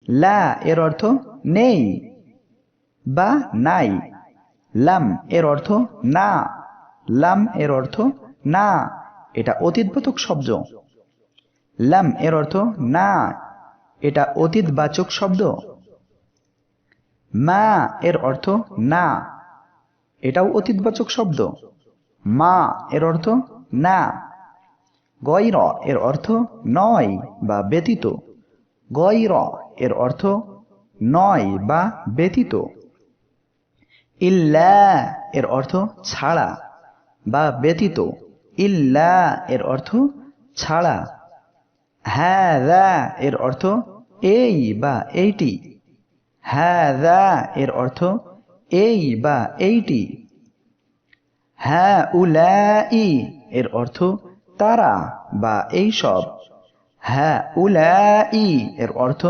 লা এর অর্থ নেই বা নাই। লাম এর অর্থ না। লাম এর অর্থ না, এটা অতীতবাচক শব্দ। লাম এর অর্থ না, এটা অতীতবাচক শব্দ। মা এর অর্থ না, এটাও অতীতবাচক শব্দ। মা এর অর্থ না। গয়র এর অর্থ নয় বা ব্যতীত। গয়র এর অর্থ নয় বা ব্যতীত। ইল্লা এর অর্থ ছাড়া বা ব্যতীত। ইল্লা এর অর্থ ছাড়া। হাযা এর অর্থ এই বা এইটি। হাযা এর অর্থ এই বা এইটি। হাউলাই এর অর্থ তারা বা এইসব। হাউলাই এর অর্থ